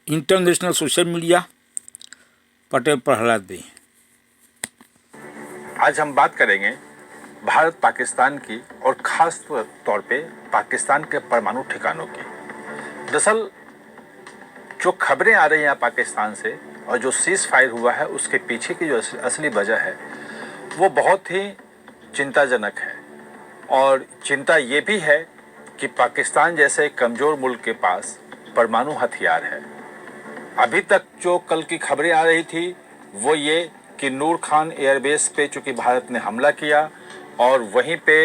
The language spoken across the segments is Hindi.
International social media Patel Prahlad भाई। आज हम बात करेंगे भारत पाकिस्तान की और ख़ास तौर पे पाकिस्तान के परमाणु ठिकानों की। दरअसल जो खबरें आ रही हैं पाकिस्तान से और जो सीज़ फायर हुआ है उसके पीछे की जो असली वजह है वो बहुत ही चिंताजनक है। और चिंता ये भी है कि पाकिस्तान जैसे कमज़ोर मुल्क के पास परमाणु हथियार है। अभी तक जो कल की खबरें आ रही थी वो ये कि नूर खान एयरबेस पे चूंकि भारत ने हमला किया और वहीं पे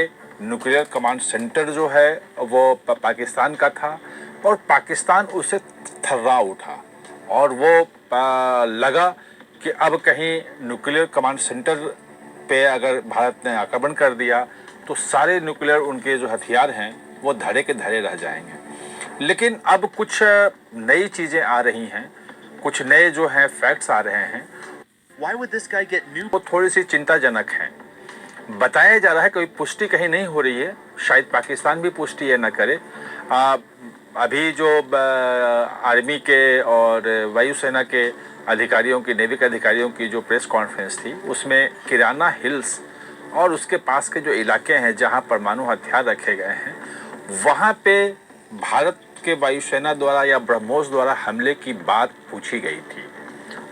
न्यूक्लियर कमांड सेंटर जो है वो पाकिस्तान का था और पाकिस्तान उससे थर्रा उठा और वो लगा कि अब कहीं न्यूक्लियर कमांड सेंटर पे अगर भारत ने आक्रमण कर दिया तो सारे न्यूक्लियर उनके जो हथियार हैं वो धड़े के धड़े रह जाएंगे। लेकिन अब कुछ नई चीज़ें आ रही हैं, कुछ नए जो हैं फैक्ट्स आ रहे हैं। Why would this guy get new? वो थोड़ी सी चिंताजनक हैं। बताया जा रहा है कोई पुष्टि कहीं नहीं हो रही है, शायद पाकिस्तान भी पुष्टि ये न करे। अभी जो आर्मी के और वायुसेना के अधिकारियों की, नेवी के अधिकारियों की जो प्रेस कॉन्फ्रेंस थी उसमें किराना हिल्स और उसके पास के जो इलाके हैं जहां परमाणु हथियार रखे गए हैं वहां पे भारत के वायुसेना द्वारा या ब्रह्मोस द्वारा हमले की बात पूछी गई थी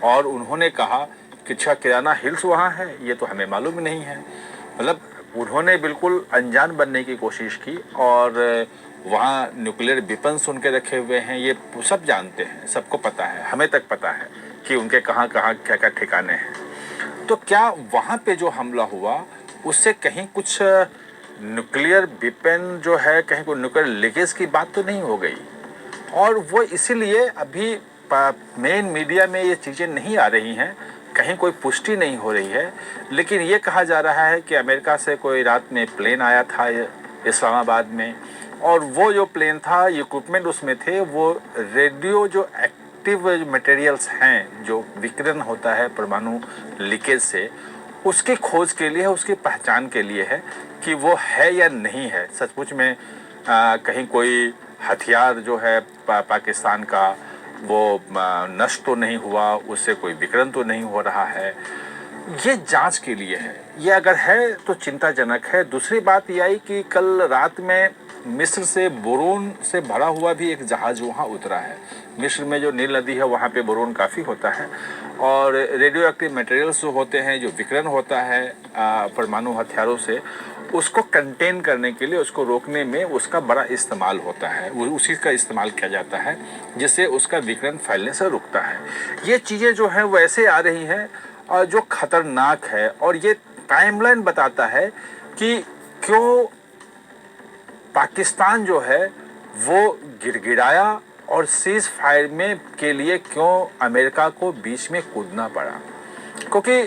और उन्होंने कहा कि अच्छा किराना हिल्स वहाँ है, ये तो हमें मालूम ही नहीं है। मतलब उन्होंने बिल्कुल अनजान बनने की कोशिश की और वहाँ न्यूक्लियर वेपन्स उनके रखे हुए हैं, ये सब जानते हैं, सबको पता है, हमें तक पता है कि उनके कहाँ कहाँ क्या क्या ठिकाने हैं। तो क्या वहाँ पे जो हमला हुआ उससे कहीं कुछ न्यूक्लियर वेपन जो है, कहीं कोई न्यूक्लियर लीकेज की बात तो नहीं हो गई? और वो इसीलिए अभी मेन मीडिया में ये चीज़ें नहीं आ रही हैं, कहीं कोई पुष्टि नहीं हो रही है। लेकिन ये कहा जा रहा है कि अमेरिका से कोई रात में प्लेन आया था इस्लामाबाद में और वो जो प्लेन था, इक्विपमेंट उसमें थे, वो रेडियो जो एक्टिव मटेरियल्स हैं, जो विकिरण होता है परमाणु लीकेज से, उसकी खोज के लिए, उसकी पहचान के लिए है कि वो है या नहीं है सचमुच में कहीं कोई हथियार जो है पाकिस्तान का वो नष्ट तो नहीं हुआ, उससे कोई विकिरण तो नहीं हो रहा है। ये जांच के लिए है। ये अगर है तो चिंताजनक है। दूसरी बात यह आई कि कल रात में मिस्र से बोरोन से भरा हुआ भी एक जहाज वहाँ उतरा है। मिस्र में जो नील नदी है वहाँ पे बोरोन काफ़ी होता है और रेडियो एक्टिव मटेरियल्स जो होते हैं, जो विकिरण होता है परमाणु हथियारों से, उसको कंटेन करने के लिए, उसको रोकने में उसका बड़ा इस्तेमाल होता है, उसी का इस्तेमाल किया जाता है जिससे उसका विकिरण फैलने से रुकता है। ये चीज़ें जो हैं वो ऐसे आ रही हैं जो खतरनाक है और ये टाइमलाइन बताता है कि क्यों पाकिस्तान जो है वो गिड़गिड़ाया और सीज फायर में के लिए क्यों अमेरिका को बीच में कूदना पड़ा। क्योंकि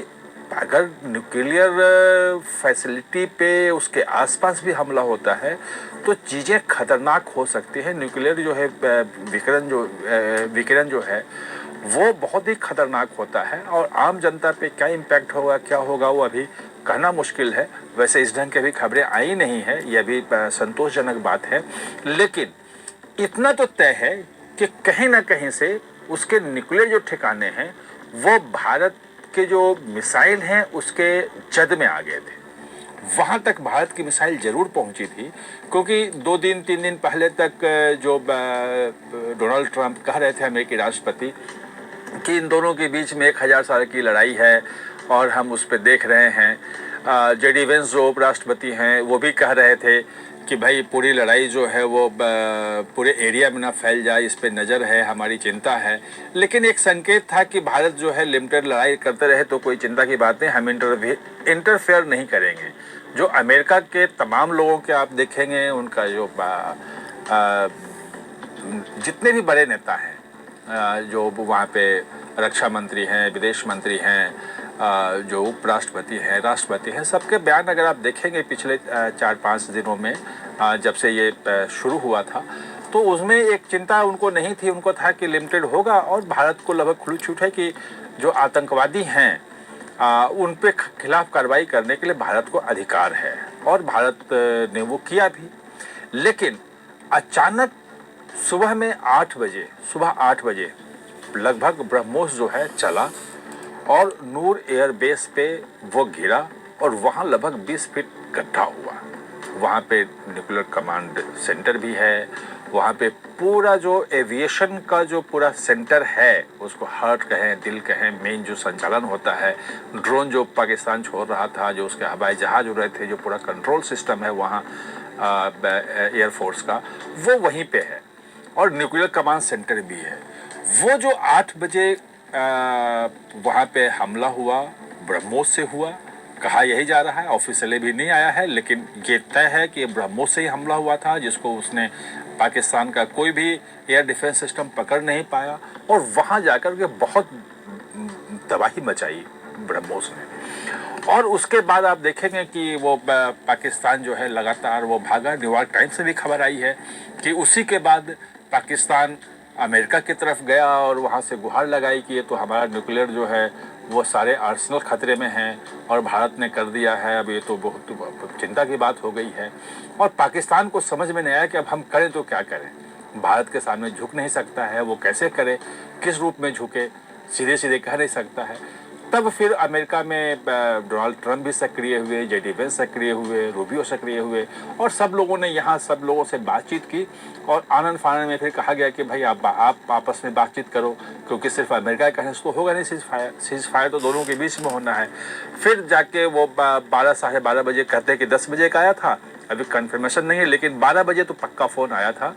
अगर न्यूक्लियर फैसिलिटी पे उसके आसपास भी हमला होता है तो चीज़ें खतरनाक हो सकती हैं। न्यूक्लियर जो है विकिरण जो है वो बहुत ही खतरनाक होता है और आम जनता पे क्या इम्पैक्ट होगा, क्या होगा, वो अभी कहना मुश्किल है। वैसे इस ढंग की अभी खबरें आई नहीं है, ये भी संतोषजनक बात है। लेकिन इतना तो तय है कि कहीं ना कहीं से उसके न्यूक्लियर जो ठिकाने हैं वो भारत के जो मिसाइल हैं उसके जद में आ गए थे। वहाँ तक भारत की मिसाइल जरूर पहुँची थी क्योंकि 2 दिन 3 दिन पहले तक जो डोनाल्ड ट्रंप कह रहे थे अमेरिकी राष्ट्रपति कि इन दोनों के बीच में 1000 साल की लड़ाई है और हम उस पर देख रहे हैं। जेडी वेंस जो उपराष्ट्रपति हैं वो भी कह रहे थे कि भाई पूरी लड़ाई जो है वो पूरे एरिया में ना फैल जाए, इस पे नज़र है, हमारी चिंता है। लेकिन एक संकेत था कि भारत जो है लिमिटेड लड़ाई करते रहे तो कोई चिंता की बात नहीं, हम इंटरफेयर नहीं करेंगे। जो अमेरिका के तमाम लोगों के आप देखेंगे, उनका जो जितने भी बड़े नेता हैं जो वहाँ पे रक्षा मंत्री हैं, विदेश मंत्री हैं, जो उपराष्ट्रपति हैं, राष्ट्रपति हैं, सबके बयान अगर आप देखेंगे पिछले 4-5 दिनों में जब से ये शुरू हुआ था तो उसमें एक चिंता उनको नहीं थी। उनको था कि लिमिटेड होगा और भारत को लगभग खुली छूट है कि जो आतंकवादी हैं उन पे खिलाफ कार्रवाई करने के लिए भारत को अधिकार है और भारत ने वो किया भी। लेकिन अचानक सुबह 8 बजे लगभग ब्रह्मोस जो है चला और नूर एयरबेस पे वो गिरा और वहाँ लगभग 20 फीट गड्ढा हुआ। वहाँ पे न्यूक्लियर कमांड सेंटर भी है, वहाँ पे पूरा जो एविएशन का जो पूरा सेंटर है, उसको हार्ट कहें, दिल कहें, मेन जो संचालन होता है, ड्रोन जो पाकिस्तान छोड़ रहा था, जो उसके हवाई जहाज उड़ रहे थे, जो पूरा कंट्रोल सिस्टम है वहाँ एयरफोर्स का, वो वहीं पे है और न्यूक्लियर कमांड सेंटर भी है। वो जो 8 बजे वहाँ पे हमला हुआ, ब्रह्मोस से हुआ, कहा यही जा रहा है, ऑफिशियली भी नहीं आया है, लेकिन ये तय है कि ब्रह्मोस से ही हमला हुआ था, जिसको उसने पाकिस्तान का कोई भी एयर डिफेंस सिस्टम पकड़ नहीं पाया और वहाँ जाकर के बहुत तबाही मचाई ब्रह्मोस ने। और उसके बाद आप देखेंगे कि वो पाकिस्तान जो है लगातार वो भागा। न्यूयॉर्क टाइम्स से भी खबर आई है कि उसी के बाद पाकिस्तान अमेरिका की तरफ गया और वहाँ से गुहार लगाई कि ये तो हमारा न्यूक्लियर जो है वो सारे आर्सेनल खतरे में हैं और भारत ने कर दिया है, अब ये तो बहुत चिंता की बात हो गई है। और पाकिस्तान को समझ में नहीं आया कि अब हम करें तो क्या करें। भारत के सामने झुक नहीं सकता है, वो कैसे करे, किस रूप में झुके, सीधे सीधे कह नहीं सकता है। तब फिर अमेरिका में डोनाल्ड ट्रंप भी सक्रिय हुए, जेडी वेंस सक्रिय हुए, रूबियो सक्रिय हुए और सब लोगों ने यहाँ सब लोगों से बातचीत की और आनंद फानंद में फिर कहा गया कि भाई आप आपस में बातचीत करो, क्योंकि सिर्फ अमेरिका कहने से तो होगा नहीं। सीज फायर तो दोनों के बीच में होना है। फिर जाके वो 12 साढ़े 12 बजे कहते कि 10 बजे का आया था, अभी कंफर्मेशन नहीं है, लेकिन 12 बजे तो पक्का फ़ोन आया था।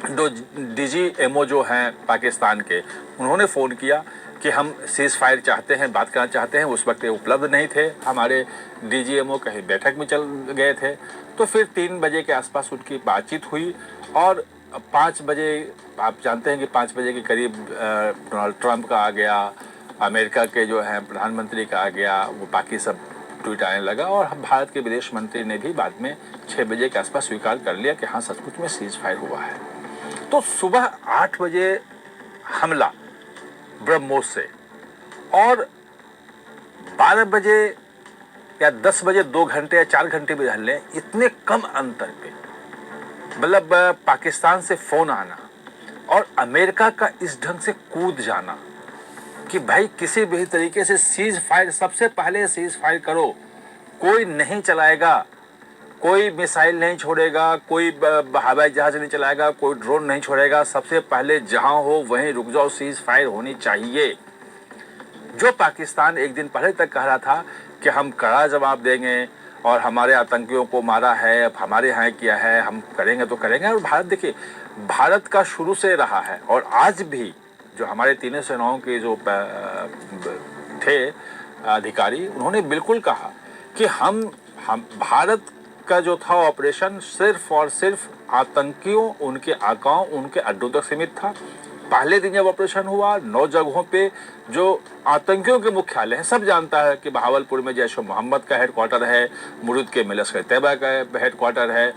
जो DGMO जो हैं पाकिस्तान के, उन्होंने फ़ोन किया कि हम सीज़ फायर चाहते हैं, बात करना चाहते हैं। उस वक्त उपलब्ध नहीं थे, हमारे DGMO कहीं बैठक में चल गए थे। तो फिर 3 बजे के आसपास उनकी बातचीत हुई और 5 बजे आप जानते हैं कि 5 बजे के करीब डोनाल्ड ट्रंप का आ गया, अमेरिका के जो हैं प्रधानमंत्री का आ गया, वो बाकी सब ट्वीट आने लगा और भारत के विदेश मंत्री ने भी बाद में 6 बजे के आसपास स्वीकार कर लिया कि हाँ सचमुच में सीज़ फायर हुआ है। तो सुबह 8 बजे हमला ब्रह्मोस से और 12 बजे या 10 बजे 2 घंटे या 4 घंटे भी हल्ले, इतने कम अंतर पे मतलब पाकिस्तान से फोन आना और अमेरिका का इस ढंग से कूद जाना कि भाई किसी भी तरीके से सीज फायर, सबसे पहले सीज फायर करो, कोई नहीं चलाएगा, कोई मिसाइल नहीं छोड़ेगा, कोई हवाई जहाज नहीं चलाएगा, कोई ड्रोन नहीं छोड़ेगा, सबसे पहले जहां हो वहीं रुक जाओ, सीज फायर होनी चाहिए। जो पाकिस्तान एक दिन पहले तक कह रहा था कि हम कड़ा जवाब देंगे और हमारे आतंकियों को मारा है, अब हमारे यहाँ किया है, हम करेंगे तो करेंगे। और भारत देखिए, भारत का शुरू से रहा है और आज भी जो हमारे तीनों सेनाओं के जो थे अधिकारी, उन्होंने बिल्कुल कहा कि हम भारत का जो था ऑपरेशन सिर्फ और सिर्फ आतंकियों, उनके आकाओं, उनके अड्डों तक सीमित था। पहले दिन जब ऑपरेशन हुआ 9 जगहों पे जो आतंकियों के मुख्यालय हैं, सब जानता है कि बहावलपुर में जैश मोहम्मद का हेडक्वार्टर है, मुरुद के में लश्कर तैयबा का हेडक्वार्टर है,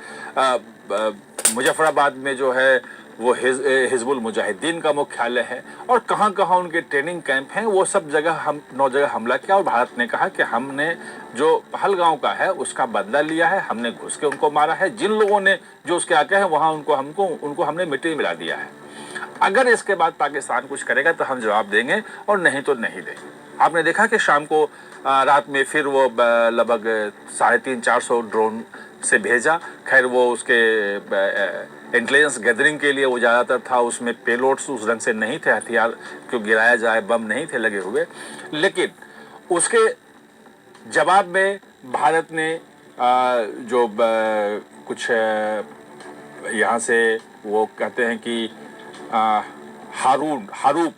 मुजफ्फराबाद में जो है वो हिजबुल मुजाहिदीन का मुख्यालय है और कहाँ कहाँ उनके ट्रेनिंग कैंप हैं, वो सब जगह हम 9 जगह हमला किया। और भारत ने कहा कि हमने जो पहलगांव का है उसका बदला लिया है, हमने घुस के उनको मारा है, जिन लोगों ने जो उसके आके हैं वहाँ उनको हमने मिट्टी मिला दिया है। अगर इसके बाद पाकिस्तान कुछ करेगा तो हम जवाब देंगे और नहीं तो नहीं देंगे। आपने देखा कि शाम को रात में फिर वो लगभग 350-400 ड्रोन से भेजा। खैर वो उसके इंटेलिजेंस गैदरिंग के लिए वो ज़्यादातर था, उसमें पेलोड्स उस ढंग से नहीं थे, हथियार क्यों गिराया जाए, बम नहीं थे लगे हुए। लेकिन उसके जवाब में भारत ने जो कुछ यहाँ से वो कहते हैं कि हारूप,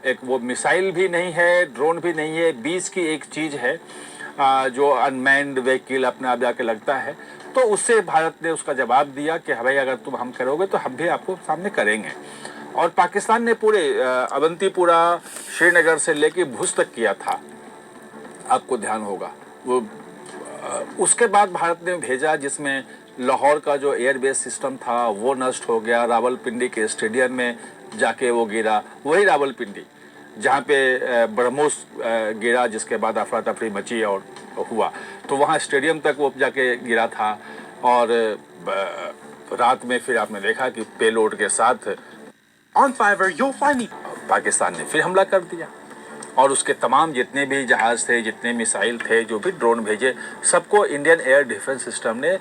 एक वो मिसाइल भी नहीं है, ड्रोन भी नहीं है, बीच की एक चीज़ है जो अनमैन्ड व्हीकल अपने आप जाके लगता है। तो उससे भारत ने उसका जवाब दिया कि भाई अगर तुम हम करोगे तो हम भी आपको सामने करेंगे। और पाकिस्तान ने पूरे अवंतीपुरा, श्रीनगर से लेके भुज तक किया था, आपको ध्यान होगा वो। उसके बाद भारत ने भेजा जिसमें लाहौर का जो एयरबेस सिस्टम था वो नष्ट हो गया, रावलपिंडी के स्टेडियम में जाके वो गिरा, वही रावलपिंडी जहाँ पे ब्रह्मोस गिरा, जिसके बाद अफरा तफरी मची और हुआ, तो वहाँ स्टेडियम तक वो जाके गिरा था। और रात में फिर आपने देखा कि पेलोड के साथ On Fiverr, you'll find the Pakistan ने फिर हमला कर दिया और उसके तमाम जितने भी जहाज़ थे, जितने मिसाइल थे, जो भी ड्रोन भेजे, सबको इंडियन एयर डिफेंस सिस्टम ने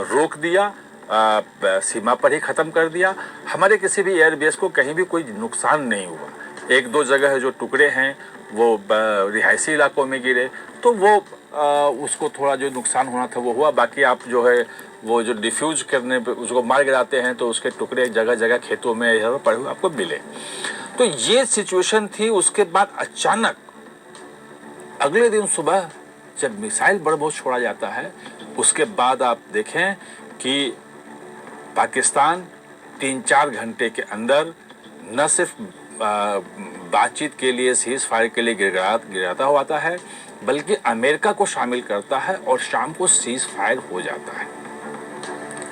रोक दिया, सीमा पर ही ख़त्म कर दिया। हमारे किसी भी एयरबेस को कहीं भी कोई नुकसान नहीं हुआ। एक दो जगह जो टुकड़े हैं वो रिहायशी इलाकों में गिरे, तो वो उसको थोड़ा जो नुकसान होना था वो हुआ। बाकी आप जो है वो जो डिफ्यूज करने पे उसको मार गिराते हैं तो उसके टुकड़े जगह जगह खेतों में इधर पड़े हुए आपको मिले। तो ये सिचुएशन थी। उसके बाद अचानक अगले दिन सुबह जब मिसाइल बरबोस छोड़ा जाता है, उसके बाद आप देखें कि पाकिस्तान 3-4 घंटे के अंदर न सिर्फ बातचीत के लिए, सीज फायर के लिए गिराता हुआ आता है, बल्कि अमेरिका को शामिल करता है और शाम को सीज फायर हो जाता है।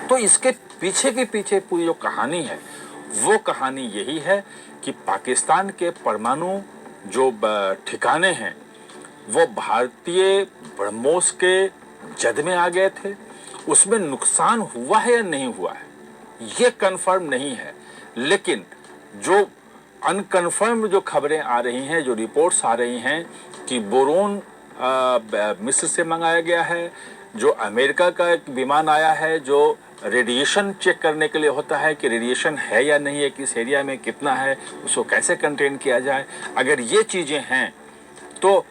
तो इसके पीछे के पीछे पूरी जो कहानी है वो कहानी यही है कि पाकिस्तान के परमाणु जो ठिकाने हैं वो भारतीय ब्रह्मोस के जद में आ गए थे। उसमें नुकसान हुआ है या नहीं हुआ है ये कंफर्म नहीं है, लेकिन जो अनकन्फर्म जो खबरें आ रही हैं, जो रिपोर्ट्स आ रही हैं कि बोरोन मिस्र से मंगाया गया है, जो अमेरिका का एक विमान आया है जो रेडिएशन चेक करने के लिए होता है कि रेडिएशन है या नहीं है, किस एरिया में कितना है, उसको कैसे कंटेन किया जाए। अगर ये चीज़ें हैं तो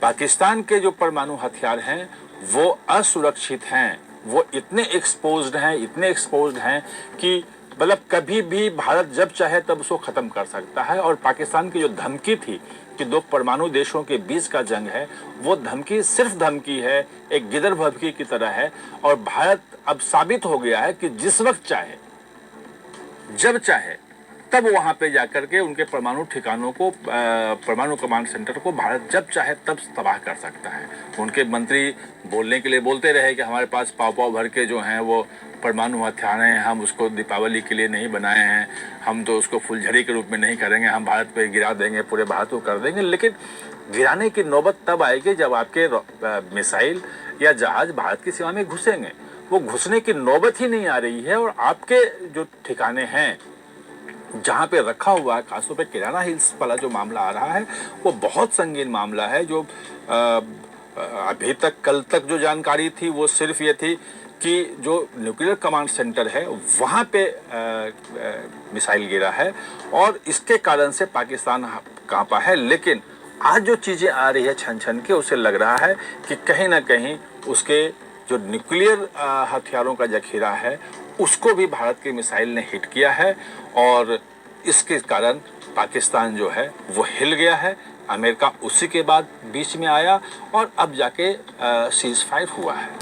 पाकिस्तान के जो परमाणु हथियार हैं वो असुरक्षित हैं, वो इतने एक्सपोज्ड हैं कि मतलब कभी भी भारत जब चाहे तब उसको ख़त्म कर सकता है। और पाकिस्तान की जो धमकी थी कि दो परमाणु देशों के बीच का जंग है, वो धमकी सिर्फ धमकी है, एक गिदर भभकी की तरह है। और भारत अब साबित हो गया है कि जिस वक्त चाहे, जब चाहे, तब वहां पे जाकर के उनके परमाणु ठिकानों को, परमाणु कमांड सेंटर को भारत जब चाहे तब तबाह कर सकता है। उनके मंत्री बोलने के लिए बोलते रहे कि हमारे पास पाव भर के जो हैं वो परमाणु हथियार हैं, हम उसको दीपावली के लिए नहीं बनाए हैं, हम तो उसको फुलझड़ी के रूप में नहीं करेंगे, हम भारत पे गिरा देंगे, पूरे भारत को कर देंगे। लेकिन गिराने की नौबत तब आएगी जब आपके मिसाइल या जहाज भारत की सीमा में घुसेंगे। वो घुसने की नौबत ही नहीं आ रही है। और आपके जो ठिकाने हैं जहाँ पे रखा हुआ है, खासतौर पे किराना हिल्स वाला जो मामला आ रहा है वो बहुत संगीन मामला है। जो अभी तक, कल तक जो जानकारी थी वो सिर्फ ये थी कि जो न्यूक्लियर कमांड सेंटर है वहाँ पे मिसाइल गिरा है और इसके कारण से पाकिस्तान कांपा है। लेकिन आज जो चीज़ें आ रही है छन छन के, उसे लग रहा है कि कहीं ना कहीं उसके जो न्यूक्लियर हथियारों का जखीरा है उसको भी भारत के मिसाइल ने हिट किया है और इसके कारण पाकिस्तान जो है वो हिल गया है। अमेरिका उसी के बाद बीच में आया और अब जाके सीज फायर हुआ है।